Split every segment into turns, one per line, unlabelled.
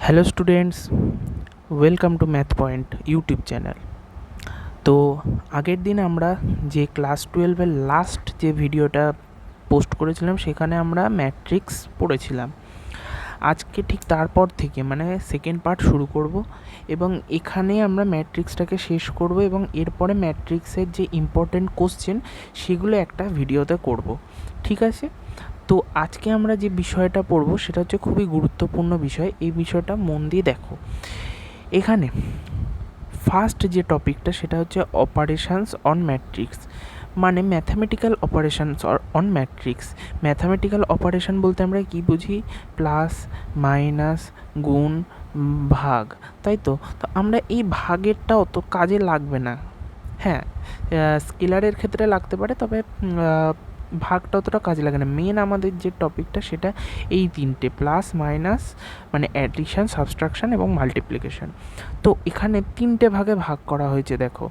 Hello students, welcome to math point YouTube channel. তো আগের দিন আমরা যে ক্লাস 12-এর লাস্ট যে ভিডিওটা পোস্ট করেছিলাম সেখানে আমরা ম্যাট্রিক্স পড়েছিলাম। আজকে ঠিক তারপর থেকে মানে সেকেন্ড পার্ট শুরু করব এবং এখানে আমরা ম্যাট্রিক্সটাকে শেষ করব এবং এরপরে ম্যাট্রিক্সের যে ইম্পর্টেন্ট কোশ্চেন সেগুলো একটা ভিডিওতে করব, ঠিক আছে? তো আজকে আমরা যে বিষয়টা পড়ব সেটা হচ্ছে খুবই গুরুত্বপূর্ণ বিষয়। এই বিষয়টা মন দিয়ে দেখো। এখানে ফার্স্ট যে টপিকটা সেটা হচ্ছে অপারেশানস অন ম্যাট্রিক্স, মানে mathematical অপারেশানস on matrix. Mathematical operation বলতে আমরা কি বুঝি? প্লাস, মাইনাস, গুণ, ভাগ, তাই তো? তো আমরা এই ভাগেরটা অত কাজে লাগবে না। হ্যাঁ, স্কেলারের ক্ষেত্রে লাগতে পারে, তবে ভাগটা অতটা কাজে লাগে না। মেন আমাদের যে টপিকটা সেটা এই তিনটে, প্লাস, মাইনাস মানে অ্যাডিশন, সাবট্রাকশন এবং মাল্টিপ্লিকেশন। তো এখানে তিনটে ভাগে ভাগ করা হয়েছে। দেখো,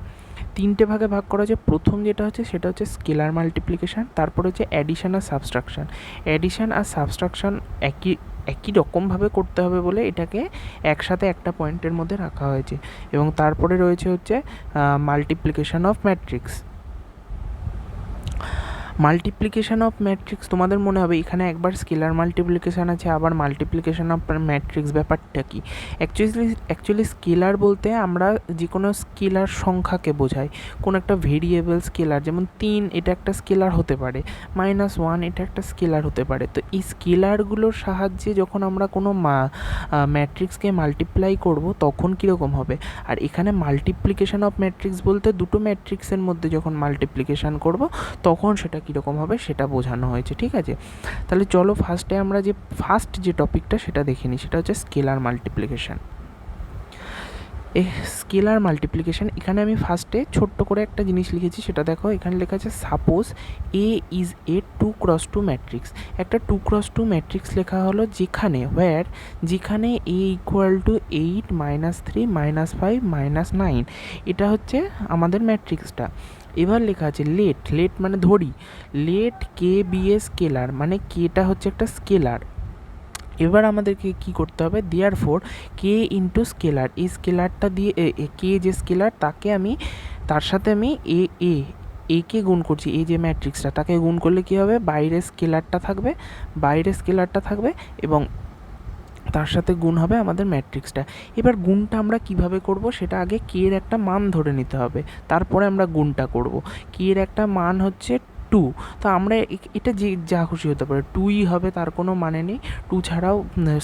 তিনটে ভাগে ভাগ করা হয়েছে। প্রথম যেটা হচ্ছে সেটা হচ্ছে স্কেলার মাল্টিপ্লিকেশন, তারপর হচ্ছে অ্যাডিশন আর সাবট্রাকশন। অ্যাডিশন আর সাবট্রাকশন একই রকমভাবে করতে হবে বলে এটাকে একসাথে একটা পয়েন্টের মধ্যে রাখা হয়েছে। এবং তারপরে রয়েছে হচ্ছে multiplication of matrix. Multiplication of matrix, তোমাদের মনে হবে এখানে একবার স্কেলার মাল্টিপ্লিকেশান আছে, আবার মাল্টিপ্লিকেশন অফ ম্যাট্রিক্স। ব্যাপারটা কি? অ্যাকচুয়ালি স্কেলার বলতে আমরা যে কোনো স্কেলার সংখ্যাকে বোঝাই। কোনো একটা ভেরিয়েবল স্কেলার, যেমন 3 এটা একটা স্কেলার হতে পারে, -1 এটা একটা স্কেলার হতে পারে। তো এই স্কেলারগুলোর সাহায্যে যখন আমরা কোনো ম্যাট্রিক্সকে মাল্টিপ্লাই করব তখন কীরকম হবে। আর এখানে মাল্টিপ্লিকেশন অফ ম্যাট্রিক্স বলতে দুটো ম্যাট্রিক্সের মধ্যে যখন মাল্টিপ্লিকেশান করব তখন সেটা কীরকম হবে সেটা বোঝানো হয়েছে, ঠিক আছে? তাহলে চলো ফার্স্টে আমরা ফার্স্ট যে টপিকটা সেটা দেখে নিই, সেটা হচ্ছে স্কেলার মাল্টিপ্লিকেশান। স্কেলার মাল্টিপ্লিকেশান, এখানে আমি ফার্স্টে ছোট্ট করে একটা জিনিস লিখেছি, সেটা দেখো। এখানে লেখা আছে suppose A is a 2x2 matrix. একটা 2x2 ম্যাট্রিক্স লেখা হলো যেখানে এ ইকুয়াল টু 8 -3 -5 -9, এটা হচ্ছে আমাদের ম্যাট্রিক্সটা। এবার লেখা আছে লেট মানে ধরি, late K B A scalar, মানে কেটা হচ্ছে একটা স্কেলার। এবার আমাদেরকে কি করতে হবে? দেয়ারফর কে ইন্টু স্কেলার, এই স্কেলারটা দিয়ে কে যে স্কেলার তার সাথে আমি একে গুণ করছি। এই যে ম্যাট্রিক্সটা তাকে গুণ করলে কী হবে? বাইরের স্কেলারটা থাকবে এবং তার সাথে গুণ হবে আমাদের ম্যাট্রিক্সটা। এবার গুণটা আমরা কিভাবে করব সেটা আগে কে এর একটা মান ধরে নিতে হবে, তারপরে আমরা গুণটা করব। কে এর একটা মান হচ্ছে 2, তো আমরা এটা যে যা খুশি হতে পারে, 2ই হবে, তার কোনো মানে নেই। 2 ছাড়াও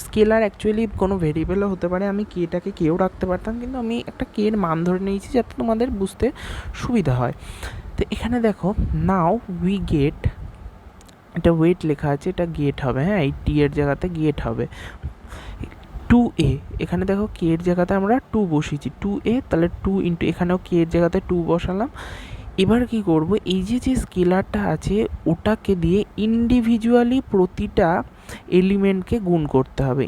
স্কেলার অ্যাকচুয়ালি কোনো ভেরিয়েবলও হতে পারে। আমি কেটাকে কেউ রাখতে পারতাম, কিন্তু আমি একটা কে এর মান ধরে নিয়েছি যাতে তোমাদের বুঝতে সুবিধা হয়। তো এখানে দেখো, নাও উই গেট, এটা ওয়েট লেখা আছে, এটা গেট হবে। হ্যাঁ, এই টি এর জায়গাতে গেট হবে 2a। এখানে দেখো কে এর জায়গাতে আমরা 2 বসিয়েছি, 2a, তাহলে 2 ইন্টু, এখানেও কে এর জায়গাতে 2 বসালাম। এবার কি করব? এই যে স্কেলারটা আছে ওটাকে দিয়ে ইন্ডিভিজুয়ালি প্রতিটা এলিমেন্টকে গুণ করতে হবে।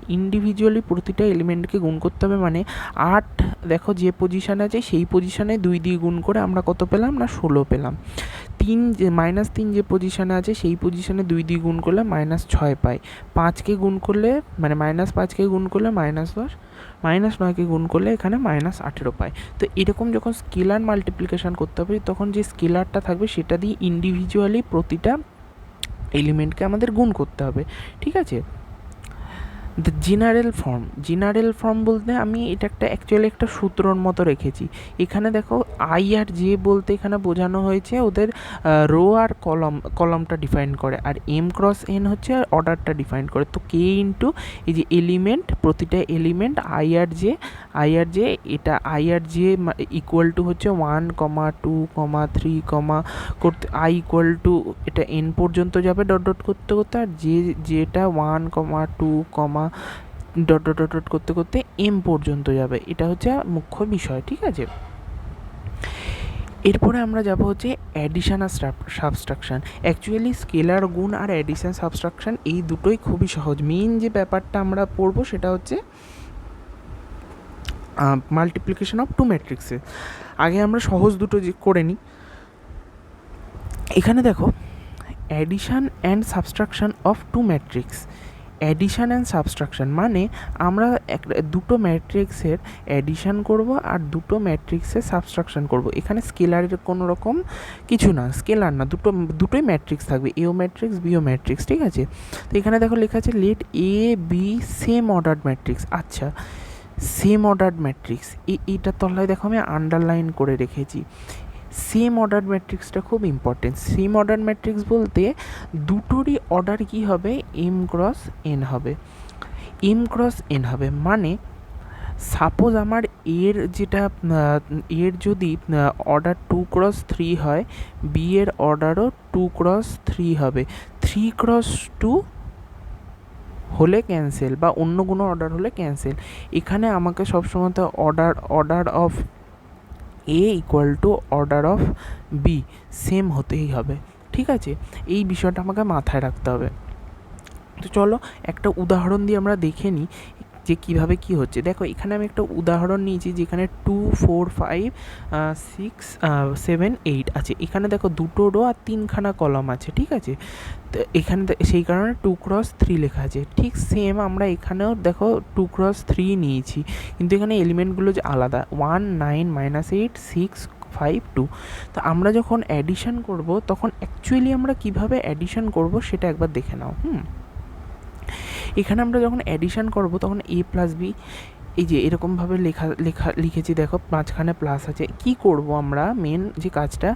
মানে 8, দেখো যে পজিশানে আছে সেই পজিশানে 2 দিয়ে গুণ করে আমরা কত পেলাম? না 16 পেলাম। -3 যে পজিশানে আছে সেই পজিশানে 2 দিয়ে গুণ করলে -6 পাই। 5কে গুণ করলে মানে -5কে গুণ করলে -10, -9কে গুণ করলে এখানে -18 পাই। তো এরকম যখন স্কেলার মাল্টিপ্লিকেশান করতে হবে তখন যে স্কেলারটা থাকবে সেটা দিয়ে ইন্ডিভিজুয়ালি প্রতিটা এলিমেন্টকে আমাদের গুণ করতে হবে, ঠিক আছে? দ্য জেনারেল ফর্ম বলতে আমি এটা অ্যাকচুয়ালি একটা সূত্রর মতো রেখেছি। এখানে দেখো আই আর জে বলতে এখানে বোঝানো হয়েছে ওদের রো আর কলমটা ডিফাইন করে, আর এম ক্রস এন হচ্ছে অর্ডারটা ডিফাইন করে। তো কে ইন্টু এই যে এলিমেন্ট, প্রতিটা এলিমেন্ট আই আর জে, এটা আই আর জে ইকুয়াল টু হচ্ছে 1, 2, 3 করতে আই ইকুয়াল টু, এটা এন পর্যন্ত যাবে ডট করতে করতে, আর যেটা 1, 2, ডট করতে করতে এম পর্যন্ত যাবে। এটা হচ্ছে মুখ্য বিষয়, ঠিক আছে? এরপরে আমরা যাব হচ্ছে অ্যাডিশন আর সাবট্রাকশন। অ্যাকচুয়ালি স্কেলার গুণ আর অ্যাডিশন সাবট্রাকশন এই দুটোই খুবই সহজ। মেইন যে ব্যাপারটা আমরা পড়বো সেটা হচ্ছে মাল্টিপ্লিকেশন অফ 2 ম্যাট্রিক্সে। আগে আমরা সহজ দুটো করে নিই। এখানে দেখো, addition and subtraction of 2 matrix, addition and subtraction মানে আমরা দুটো ম্যাট্রিক্সের অ্যাডিশান করব আর দুটো ম্যাট্রিক্সের সাবট্রাকশন করব। এখানে স্কেলারের কোনো রকম কিছু না, স্কেলার না, দুটোই ম্যাট্রিক্স থাকবে, এও ম্যাট্রিক্স বিও ম্যাট্রিক্স, ঠিক আছে। তো এখানে দেখো লেখা আছে let A B same order matrix. আচ্ছা, সেম অর্ডার ম্যাট্রিক্স, এইটার তলায় দেখো আমি আন্ডারলাইন করে রেখেছি। সেম অর্ডার ম্যাট্রিক্সটা খুব ইম্পর্টেন্ট। সেম অর্ডার ম্যাট্রিক্স বলতে দুটোরই অর্ডার কি হবে, এম ক্রস এন হবে। এম ক্রস এন হবে মানে সাপোজ আমার এর যদি অর্ডার 2x3 হয়, বি এর অর্ডারও 2x3 হবে। 3x2 হলে ক্যান্সেল, বা অন্য কোনো অর্ডার হলে ক্যান্সেল। এখানে আমাকে সবসময় তো order of A equal to order of B same হতেই হবে, ঠিক আছে। এই বিষয়টা আমাকে মাথায় রাখতে হবে। তো চলো একটা উদাহরণ দিয়ে আমরা দেখে নিই যে কীভাবে কী হচ্ছে। দেখো এখানে আমি একটা উদাহরণ নিয়েছি যেখানে 2 4 5 6 7 8 আছে। এখানে দেখো দুটো রো আর 3খানা কলাম আছে, ঠিক আছে। তো এখানে সেই কারণে 2x3 লেখা আছে। ঠিক সেম আমরা এখানেও দেখো 2x3 নিয়েছি, কিন্তু এখানে এলিমেন্টগুলো যে আলাদা, 1 9 -8 6 5 2। তো আমরা যখন অ্যাডিশন করব তখন অ্যাকচুয়ালি আমরা কিভাবে অ্যাডিশন করব সেটা একবার দেখে নাও। এখানে আমরা যখন অ্যাডিশন করব তখন এ প্লাস বি, এই যে এরকমভাবে লিখেছি দেখো, মাঝখানে প্লাস আছে। কি করব আমরা, মেন যে কাজটা,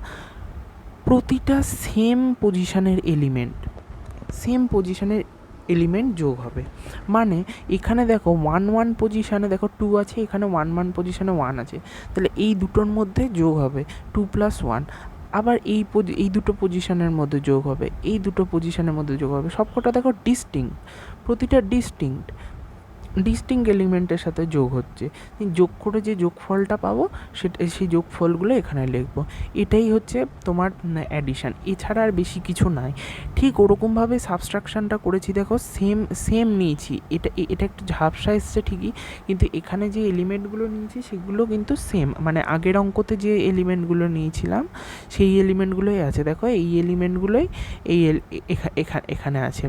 প্রতিটা সেম পজিশনের এলিমেন্ট যোগ হবে। মানে এখানে দেখো 1 1 পজিশানে দেখো 2 আছে, এখানে 1 1 পজিশানে 1 আছে, তাহলে এই দুটোর মধ্যে যোগ হবে 2 + 1। আবার এই দুটো পজিশনের মধ্যে যোগ হবে, এই দুটো পজিশনের মধ্যে যোগ হবে। সবকটা দেখো প্রতিটা ডিস্টিংক্ট এলিমেন্টের সাথে যোগ হচ্ছে। যোগ করে যে যোগফলটা পাবো সেই যোগফলগুলো এখানে লিখবো। এটাই হচ্ছে তোমার অ্যাডিশান, এছাড়া আর বেশি কিছু নাই। ঠিক ওরকমভাবে সাবট্রাকশানটা করেছি, দেখো সেম নিয়েছি। এটা একটু ঝাপসা এসছে ঠিকই, কিন্তু এখানে যে এলিমেন্টগুলো নিয়েছি সেগুলো কিন্তু সেম, মানে আগের অঙ্কতে যে এলিমেন্টগুলো নিয়েছিলাম সেই এলিমেন্টগুলোই আছে। দেখো এই এলিমেন্টগুলোই এখানে আছে।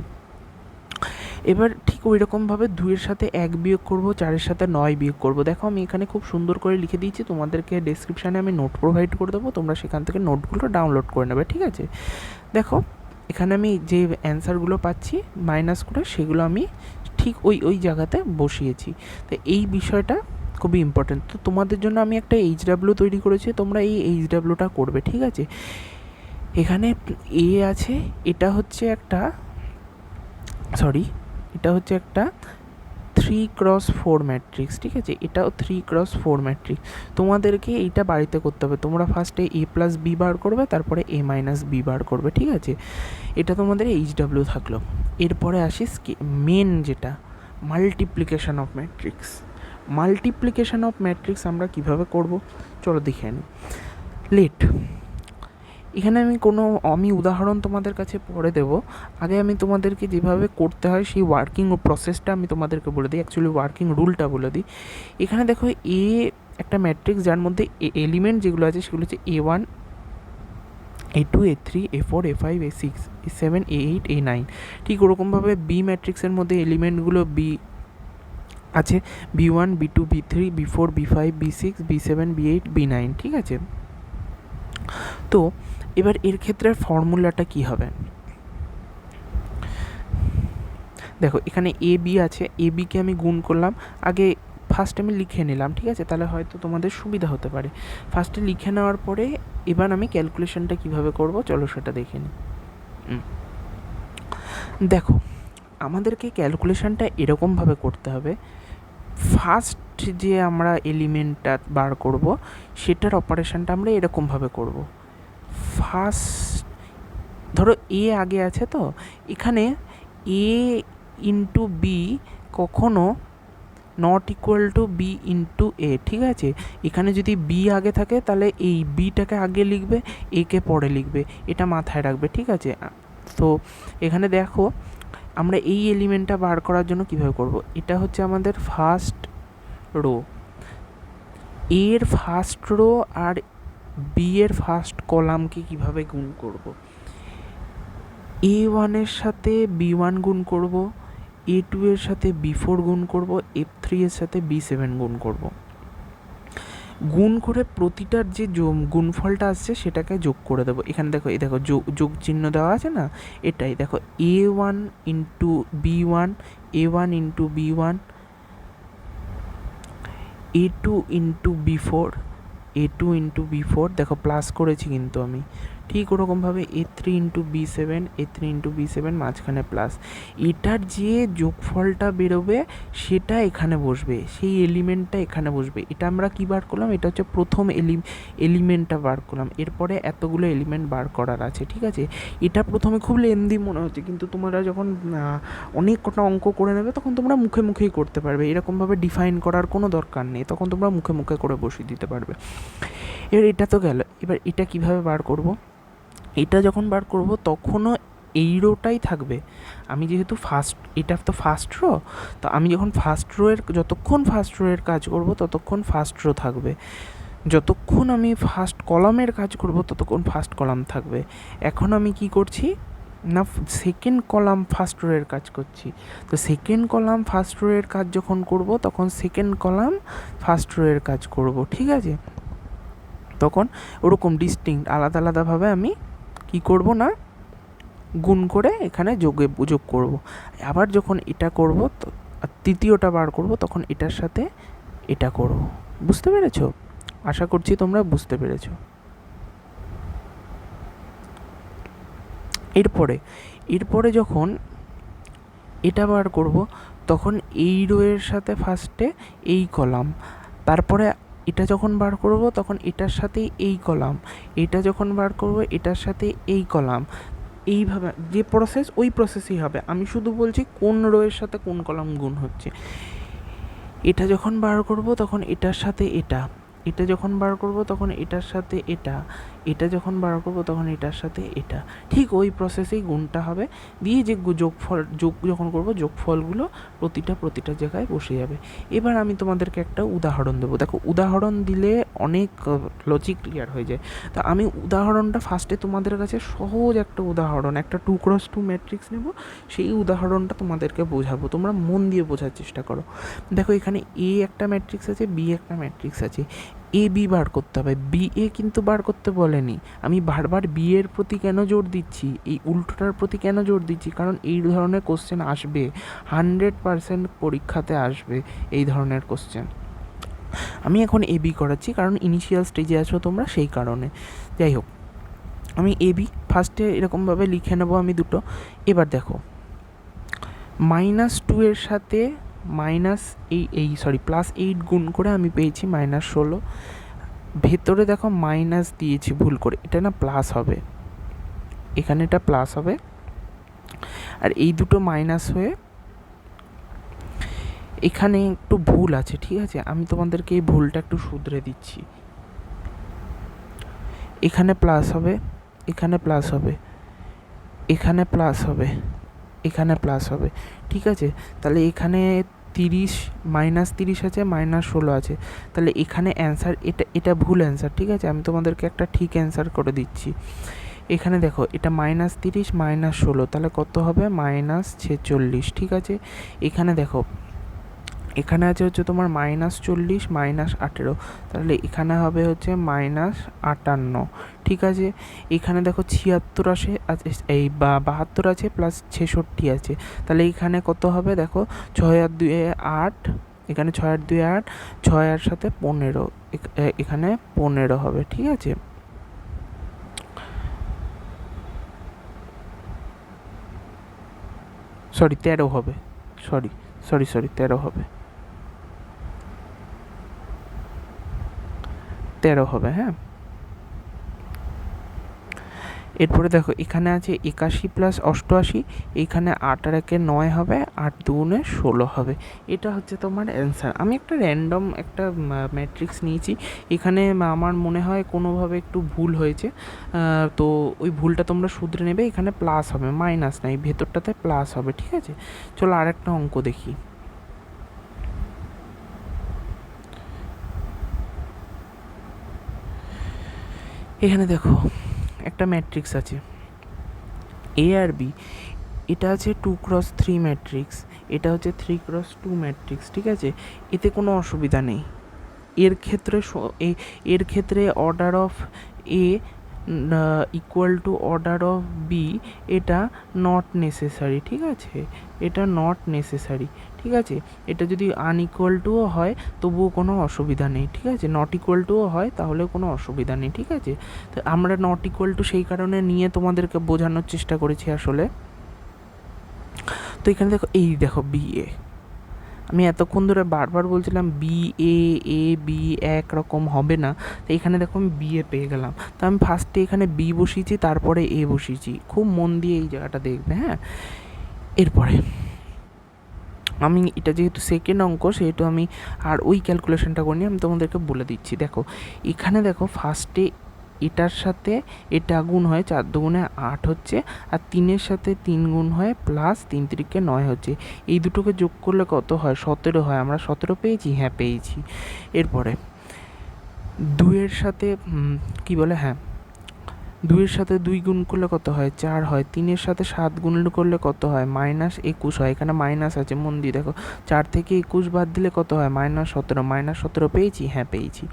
এবার ঠিক ওই রকমভাবে 2-এর সাথে 1 বিয়োগ করবো, 4-এর সাথে 9 বিয়োগ করবো। দেখো আমি এখানে খুব সুন্দর করে লিখে দিয়েছি, তোমাদেরকে ডেসক্রিপশানে আমি নোট প্রোভাইড করে দেবো, তোমরা সেখান থেকে নোটগুলো ডাউনলোড করে নেবে, ঠিক আছে। দেখো এখানে আমি যে অ্যান্সারগুলো পাচ্ছি মাইনাস করে সেগুলো আমি ঠিক ওই জায়গাতে বসিয়েছি। তো এই বিষয়টা খুবই ইম্পর্টেন্ট। তো তোমাদের জন্য আমি একটা HW তৈরি করেছি, তোমরা এই HWটা করবে, ঠিক আছে। এখানে এ আছে, এটা হচ্ছে একটা 3x4 ম্যাট্রিক্স, ঠিক আছে। এটাও 3x4 ম্যাট্রিক্স। তোমাদেরকে এইটা বাড়িতে করতে হবে। তোমরা ফার্স্টে a + b বার করবে, তারপরে a - b বার করবে, ঠিক আছে। এটা তোমাদের HW থাকলো। এরপরে আসি মেন যেটা, মাল্টিপ্লিকেশন অফ ম্যাট্রিক্স আমরা কিভাবে করব চলো দেখে নিই। লেট, এখানে আমি উদাহরণ তোমাদের কাছে পরে দেবো। আগে আমি তোমাদেরকে যেভাবে করতে হয় সেই ওয়ার্কিং প্রসেসটা আমি তোমাদেরকে বলে দিই, অ্যাকচুয়ালি ওয়ার্কিং রুলটা বলে দিই। এখানে দেখো এ একটা ম্যাট্রিক্স যার মধ্যে এলিমেন্ট যেগুলো আছে সেগুলো হচ্ছে A1 A2 A3 A4 A5 A6 A7 A8 A9। ঠিক ওরকমভাবে বি ম্যাট্রিক্সের মধ্যে এলিমেন্টগুলো বি আছে, B1 B2 B3 B4 B5 B6 B7 B8 B9, ঠিক আছে। তো এবার এর ক্ষেত্রে ফর্মুলাটা কি হবে, দেখো এখানে এ বি আছে, এ বিকে আমি গুণ করলাম। আগে ফার্স্টে আমি লিখে নিলাম, ঠিক আছে, তাহলে হয়তো তোমাদের সুবিধা হতে পারে। ফার্স্টে লিখে নেওয়ার পরে এবার আমি ক্যালকুলেশনটা কিভাবে করব চলো সেটা দেখে নিই। দেখো আমাদেরকে ক্যালকুলেশনটা এরকমভাবে করতে হবে, ফার্স্ট যে আমরা এলিমেন্টটা বার করব সেটার অপারেশনটা আমরা এরকমভাবে করব। ফার্স্ট ধরো এ আগে আছে, তো এখানে এ ইন্টু বি কখনো not equal to B into A, ঠিক আছে। এখানে যদি বি আগে থাকে তাহলে এই বিটাকে আগে লিখবে, একে পরে লিখবে, এটা মাথায় রাখবে, ঠিক আছে। তো এখানে দেখো আমরা এই এলিমেন্টটা বার করার জন্য কীভাবে করব, এটা হচ্ছে আমাদের ফার্স্ট রো, এর ফার্স্ট রো আর বি এর ফার্স্ট কলামকে কিভাবে গুণ করব, A1 এর সাথে B1 গুণ করব, A2 এর সাথে B4 গুণ করব, F3 এর সাথে B7 গুণ করব। গুণ করে প্রতিটার যে গুণফলটা আসছে সেটাকে যোগ করে দেবো। এখানে দেখো, এই দেখো যোগ চিহ্ন দেওয়া আছে না, এটাই দেখো A1 into B1, A1 into B1, A2 into B4, A2 into B4, দেখো প্লাস করেছি কিন্তু আমি। ঠিক ওরকমভাবে A3 into B7, A3 into B7 মাঝখানে প্লাস। এটার যে যোগফলটা বেরোবে সেটা এখানে বসবে, সেই এলিমেন্টটা এখানে বসবে। এটা আমরা কি বার করলাম, এটা হচ্ছে প্রথম এলিমেন্টটা বার করলাম। এরপরে এতগুলো এলিমেন্ট বার করার আছে, ঠিক আছে। এটা প্রথমে খুব লেন্দি মনে হচ্ছে, কিন্তু তোমরা যখন অনেক কটা অঙ্ক করে নেবে তখন তোমরা মুখে মুখেই করতে পারবে। এরকমভাবে ডিফাইন করার কোনো দরকার নেই, তখন তোমরা মুখে মুখে করে বসিয়ে দিতে পারবে। এবার এটা তো গেল, এবার এটা কিভাবে বার করব। এটা যখন বার করব তখনও এই রোটাই থাকবে। আমি যেহেতু এটা তো ফার্স্ট রো, তো আমি যখন যতক্ষণ ফার্স্ট রো এর কাজ করব ততক্ষণ ফার্স্ট রো থাকবে, যতক্ষণ আমি ফার্স্ট কলামের কাজ করব ততক্ষণ ফার্স্ট কলাম থাকবে। এখন আমি কি করছি না, সেকেন্ড কলাম ফার্স্ট রো এর কাজ করছি। তো সেকেন্ড কলাম ফার্স্ট রো এর কাজ যখন করব তখন সেকেন্ড কলাম ফার্স্ট রো এর কাজ করব, ঠিক আছে। তখন ওরকম ডিস্টিংক্ট আলাদা আলাদাভাবে আমি কি করব না, গুণ করে এখানে যোগ করব। আবার যখন এটা করব তৃতীয়টা বার করব তখন এটার সাথে এটা করব। বুঝতে পেরেছো? আশা করছি তোমরা বুঝতে পেরেছো। এরপরে যখন এটা বার করব তখন এই রো এর সাথে ফার্স্টে এই কলাম, তারপরে এটা যখন বার করব তখন এটার সাথে এই কলাম, এটা যখন বার করব এটার সাথে এই কলাম। এইভাবে যে প্রসেস ওই প্রসেসই হবে, আমি শুধু বলছি কোন রো এর সাথে কোন কলাম গুণ হচ্ছে। এটা যখন বার করব তখন এটার সাথে এটা, এটা যখন বার করব তখন এটার সাথে এটা, এটা যখন বার করব তখন এটার সাথে এটা, ঠিক ওই প্রসেসেই গুণটা হবে। দিয়ে যে যোগ যখন করব যোগফলগুলো প্রতিটা জায়গায় বসে যাবে। এবার আমি তোমাদেরকে একটা উদাহরণ দেবো। দেখো উদাহরণ দিলে অনেক লজিক ক্লিয়ার হয়ে যায়। তো আমি উদাহরণটা ফার্স্টে তোমাদের কাছে সহজ একটা উদাহরণ, একটা 2x2 ম্যাট্রিক্স নেব, সেই উদাহরণটা তোমাদেরকে বোঝাবো। তোমরা মন দিয়ে বোঝার চেষ্টা করো। দেখো এখানে A একটা ম্যাট্রিক্স আছে, B একটা ম্যাট্রিক্স আছে। এ বি বার করতে হবে, বি এ কিন্তু বার করতে বলেনি। আমি বারবার বি এর প্রতি কেন জোর দিচ্ছি, এই উল্টোটার প্রতি কেন জোর দিচ্ছি, কারণ এই ধরনের কোশ্চেন আসবে, 100% পরীক্ষাতে আসবে এই ধরনের কোশ্চেন। আমি এখন এ বি করাচ্ছি কারণ ইনিশিয়াল স্টেজে আছো তোমরা, সেই কারণে। যাই হোক, আমি এ বি ফার্স্টে এরকমভাবে লিখে নেবো আমি দুটো। এবার দেখো -2 এর সাথে +8 গুণ করে আমি পেয়েছি -16। ভেতরে দেখো মাইনাস দিয়েছি ভুল করে, এটা না প্লাস হবে, এখানে এটা প্লাস হবে, আর এই দুটো মাইনাস হয়ে এখানে একটু ভুল আছে, ঠিক আছে। আমি তোমাদেরকে এই ভুলটা একটু শুধরে দিচ্ছি। এখানে প্লাস হবে, এখানে প্লাস হবে, এখানে প্লাস হবে, এখানে প্লাস হবে, ঠিক আছে। তাহলে এখানে -30 আছে, -16 আছে, তাহলে এখানে অ্যান্সার এটা ভুল অ্যান্সার, ঠিক আছে। আমি তোমাদেরকে একটা ঠিক অ্যান্সার করে দিচ্ছি। এখানে দেখো এটা -30 -16, তাহলে কত হবে -46, ঠিক আছে। এখানে দেখো এখানে আছে হচ্ছে তোমার -40 -18, তাহলে এখানে হবে হচ্ছে -58, ঠিক আছে। এখানে দেখো 76 আছে, এই 72 আছে প্লাস 66 আছে, তাহলে এখানে কত হবে দেখো 6 আর 2 8, এখানে 6 আর 2 8, 6 আর সাথে 15, এখানে 15 হবে, ঠিক আছে। সরি 13 হবে, সরি 13 হবে, 13 হবে, হ্যাঁ। এরপরে দেখো এখানে আছে 81 প্লাস 88, এইখানে 8 আর 1 9 হবে, 8 2 16 হবে। এটা হচ্ছে তোমার অ্যান্সার। আমি একটা র্যান্ডম একটা ম্যাট্রিক্স নিয়েছি, এখানে আমার মনে হয় কোনোভাবে একটু ভুল হয়েছে, তো ওই ভুলটা তোমরা শুধরে নেবে। এখানে প্লাস হবে, মাইনাস নাই, ভেতরটাতে প্লাস হবে, ঠিক আছে। চলো আর একটা অঙ্ক দেখি। এখানে দেখো একটা ম্যাট্রিক্স আছে এ আর বি, এটা আছে 2x3 ম্যাট্রিক্স। এটা হচ্ছে 3x2 ম্যাট্রিক্স, ঠিক আছে? এতে কোনো অসুবিধা নেই। এর ক্ষেত্রে order of A equal to order of B, এটা নট নেসেসারি, ঠিক আছে? এটা নট নেসেসারি, ঠিক আছে? এটা যদি আনইকুয়াল টুও হয় তবুও কোনো অসুবিধা নেই, ঠিক আছে? নট ইকুয়াল টুও হয় তাহলে কোনো অসুবিধা নেই, ঠিক আছে? তো আমরা নট ইকুয়াল টু সেই কারণে নিয়ে তোমাদেরকে বোঝানোর চেষ্টা করেছি আসলে। তো এখানে দেখো, এই দেখো বি এ, আমি এতক্ষণ ধরে বারবার বলছিলাম বি এ বি একরকম হবে না, তো এখানে দেখো আমি বি এ পেয়ে গেলাম। তো আমি ফার্স্টে এখানে বি বসিয়েছি, তারপরে এ বসিয়েছি। খুব মন দিয়ে এই জায়গাটা দেখবে, হ্যাঁ? এরপরে আমি এটা যেহেতু সেকেন্ড অঙ্ক সেহেতু আমি আর ওই ক্যালকুলেশনটা করিনি, আমি তোমাদেরকে বলে দিচ্ছি। দেখো এখানে দেখো ফার্স্টে এটার সাথে এটা গুণ হয়, 4 দুগুণে 8 হচ্ছে, আর 3-এর সাথে 3 গুণ হয়, প্লাস 3 3-কে 9 হচ্ছে। এই দুটোকে যোগ করলে কত হয়? 17 হয়। আমরা 17 পেয়েছি, হ্যাঁ পেয়েছি। এরপরে 2-এর সাথে কি বলে, হ্যাঁ 2-এর সাথে 2 গুণ করলে কত হয়? 4 হয়। 3-এর সাথে 7 গুণ করলে কত হয়? -21 হয়। এখানে মাইনাস আছে, মন দিয়ে দেখো। 4 থেকে 21 বাদ দিলে কত হয়? -17। -17 পেয়েছি, হ্যাঁ পেয়েছি।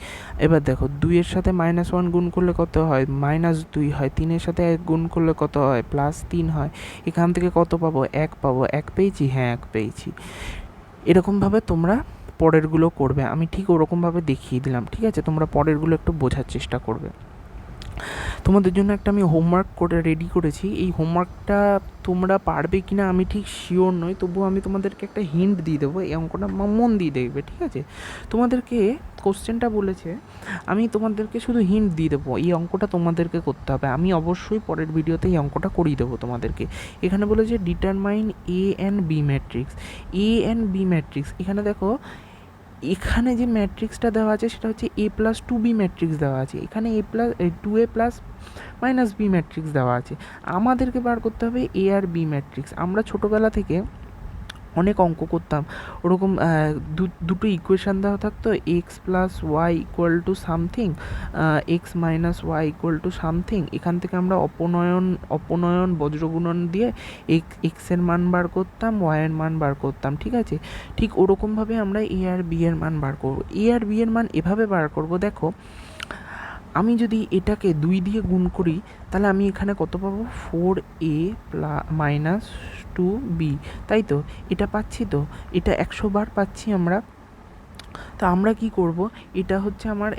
এবার দেখো 2-এর সাথে -1 গুণ করলে কত হয়? -2 হয়। 3-এর সাথে 1 গুণ করলে কত হয়? +3 হয়। এখান থেকে কত পাবো? 1 পাবো। 1 পেয়েছি, হ্যাঁ 1 পেয়েছি। এরকমভাবে তোমরা পরেরগুলো করবে, আমি ঠিক ওরকমভাবে দেখিয়ে দিলাম, ঠিক আছে? তোমরা পরেরগুলো একটু বোঝার চেষ্টা করবে। তোমাদের জন্য একটা আমি হোমওয়ার্ক করে রেডি করেছি। এই হোমওয়ার্কটা তোমরা পারবে কি না আমি ঠিক শিওর নই, তবুও আমি তোমাদেরকে একটা হিন্ট দিয়ে দেবো। এই অঙ্কটা মন দিয়ে দেখবে, ঠিক আছে? তোমাদেরকে কোশ্চেনটা বলেছে, আমি তোমাদেরকে শুধু হিন্ট দিয়ে দেবো, এই অঙ্কটা তোমাদেরকে করতে হবে। আমি অবশ্যই পরের ভিডিওতে এই অঙ্কটা করিয়ে দেবো তোমাদেরকে। এখানে বলেছে determine A and B matrix. A and B matrix, এখানে দেখো এখানে যে ম্যাট্রিক্সটা দেওয়া আছে সেটা হচ্ছে A+2B ম্যাট্রিক্স দেওয়া আছে। এখানে A+2A+ মাইনাস বি ম্যাট্রিক্স দেওয়া আছে। আমাদেরকে বার করতে হবে এ আর বি ম্যাট্রিক্স। আমরা ছোটোবেলা থেকে অনেক অঙ্ক করতাম, ওরকম দুটো ইকুয়েশান দেওয়া থাকতো, x+y = সামথিং, x-y = সামথিং। এখান থেকে আমরা অপনয়ন বজ্রগুণন দিয়ে এক্সের মান বার করতাম, ওয়াইয়ের মান বার করতাম, ঠিক আছে? ঠিক ওরকমভাবে আমরা এ আর বি এর মান বার করব। এ আর বি এর মান এভাবে বার করব, দেখো আমি যদি এটাকে 2 দিয়ে গুণ করি তাহলে আমি এখানে কত পাবো? 4a - 2b, তাই তো? এটা পাচ্ছি তো, এটা 100 বার পাচ্ছি আমরা। তো আমরা কি করব, এটা হচ্ছে আমার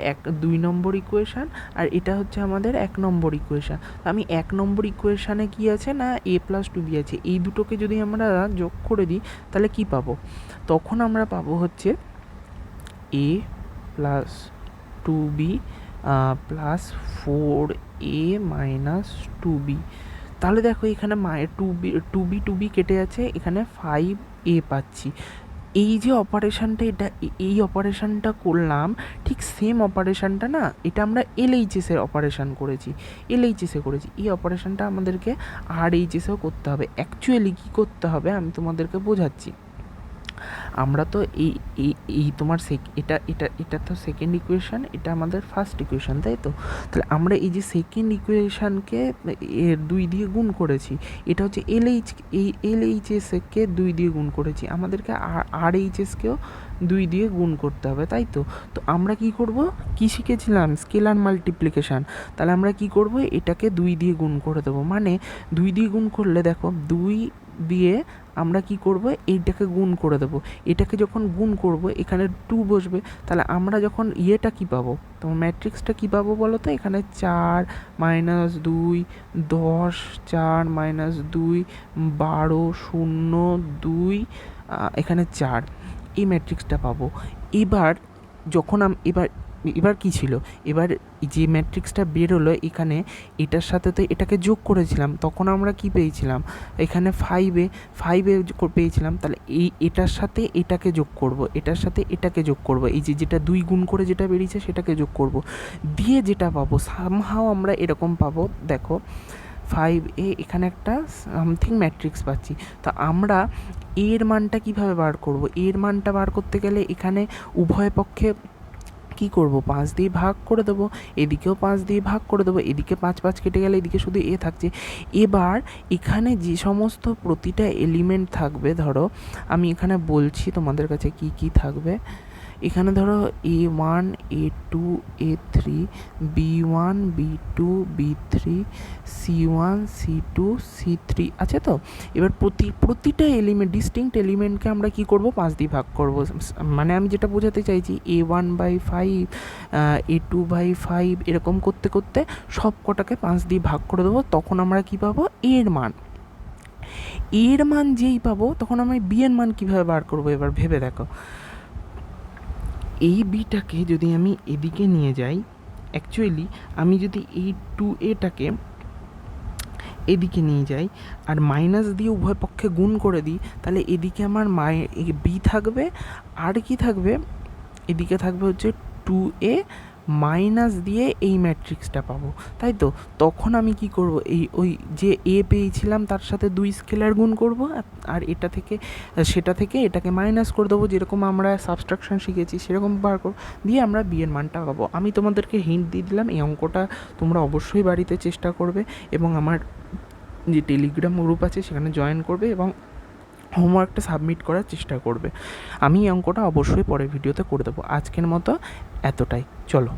2 নম্বর ইকুয়েশান, আর এটা হচ্ছে আমাদের 1 নম্বর ইকুয়েশান। আমি 1 নম্বর ইকুয়েশানে কি আছে না a+2b আছে, এই দুটোকে যদি আমরা যোগ করে দিই তাহলে কি পাবো? তখন আমরা পাবো হচ্ছে a+2b প্লাস 4a - 2b। তাহলে দেখো এখানে 2b কেটে যাচ্ছে, এখানে 5a পাচ্ছি। এই যে অপারেশানটা, এই অপারেশানটা করলাম, ঠিক সেম অপারেশানটা না এটা আমরা এলএইচএসের অপারেশান করেছি, এলএইচএসে করেছি। এই অপারেশানটা আমাদেরকে আরএইচএসেও করতে হবে। অ্যাকচুয়ালি কী করতে হবে আমি তোমাদেরকে বোঝাচ্ছি। আমরা তো এই তোমার এটা তো সেকেন্ড ইকুয়েশান, এটা আমাদের ফার্স্ট ইকুয়েশান, তাই তো? তাহলে আমরা এই যে সেকেন্ড ইকুয়েশানকে 2 দিয়ে গুণ করেছি, এটা হচ্ছে এলএইচএসকে 2 দিয়ে গুণ করেছি, আমাদেরকে আরএইচএসকেও 2 দিয়ে গুণ করতে হবে, তাই তো? তো আমরা কি করব, কি শিখেছিলাম? Scalar multiplication. তাহলে আমরা কি করব, এটাকে 2 দিয়ে গুণ করে দেবো। মানে 2 দিয়ে গুণ করলে দেখো 2 দিয়ে আমরা কি করব, এইটাকে গুণ করে দেবো। এটাকে যখন গুণ করব এখানে 2 বসবে, তাহলে আমরা যখন ইয়েটা কী পাবো, তোমার ম্যাট্রিক্সটা কী পাবো বলো তো? এখানে 4 - 2 10, 4 - 2 12, 0 2, এখানে 4, এই ম্যাট্রিক্সটা পাবো। এবার যখন এবার কী ছিল, এবার যে ম্যাট্রিক্সটা বেরোলো এখানে এটার সাথে তো এটাকে যোগ করেছিলাম, তখন আমরা কি পেয়েছিলাম? এখানে 5 পেয়েছিলাম। তাহলে এটার সাথে এটাকে যোগ করব, এটার সাথে এটাকে যোগ করব, এই যেটা 2 গুণ করে যেটা বেরিয়েছে সেটাকে যোগ করব, দিয়ে যেটা পাবো সামহাও আমরা এরকম পাবো। দেখো 5a, এখানে একটা সামথিং ম্যাট্রিক্স পাচ্ছি। তো আমরা এর মানটা কিভাবে বার করব? এর মানটা বার করতে গেলে এখানে উভয় পক্ষে কী করব, 5 দিয়ে ভাগ করে দেবো, এদিকেও 5 দিয়ে ভাগ করে দেবো, এদিকে 5 5 কেটে গেলে এদিকে শুধু এ থাকছে। এবার এখানে যে সমস্ত প্রতিটা এলিমেন্ট থাকবে, ধরো আমি এখানে বলছি তোমাদের কাছে কি কি থাকবে। এখানে ধরো A1 A2 A3 B1 B2 B3 C1 C2 C3 আছে তো। এবার প্রতিটা এলিমেন্ট, ডিস্টিংক্ট এলিমেন্টকে আমরা কি করব, 5 দিয়ে ভাগ করব। মানে আমি যেটা বোঝাতে চাইছি, A1/5 A2/5 এরকম করতে করতে সব কটাকে 5 দিয়ে ভাগ করে দেবো। তখন আমরা কি পাবো, এর মান। এর মান যেই পাবো তখন আমি বি এর মান কীভাবে বার করবো, এবার ভেবে দেখো। এই বিটাকে যদি আমি এদিকে নিয়ে যাই, অ্যাকচুয়ালি আমি যদি এই 2a-টাকে এদিকে নিয়ে যাই আর মাইনাস দিয়ে উভয় পক্ষে গুণ করে দিই, তাহলে এদিকে আমার বি থাকবে, আর কি থাকবে, এদিকে থাকবে হচ্ছে 2a মাইনাস দিয়ে এই ম্যাট্রিক্সটা পাবো, তাই তো। তখন আমি কি করব, ওই যে এ পেয়েছিলাম তার সাথে 2 স্কেলার গুণ করব, আর এটা থেকে সেটা থেকে এটাকে মাইনাস করে দেবো, যেরকম আমরা সাবট্রাকশন শিখেছি সেরকম বার করব, দিয়ে আমরা বি এর মানটা পাবো। আমি তোমাদেরকে হিন্ট দিয়ে দিলাম, এই অঙ্কটা তোমরা অবশ্যই বাড়িতে চেষ্টা করবে এবং আমার যে টেলিগ্রাম গ্রুপ আছে সেখানে জয়েন করবে এবং হোমওয়ার্কটা সাবমিট করার চেষ্টা করবে। আমি এই অঙ্কটা অবশ্যই পরের ভিডিওতে করে দেবো। আজকের মতো এতটাই, চলো।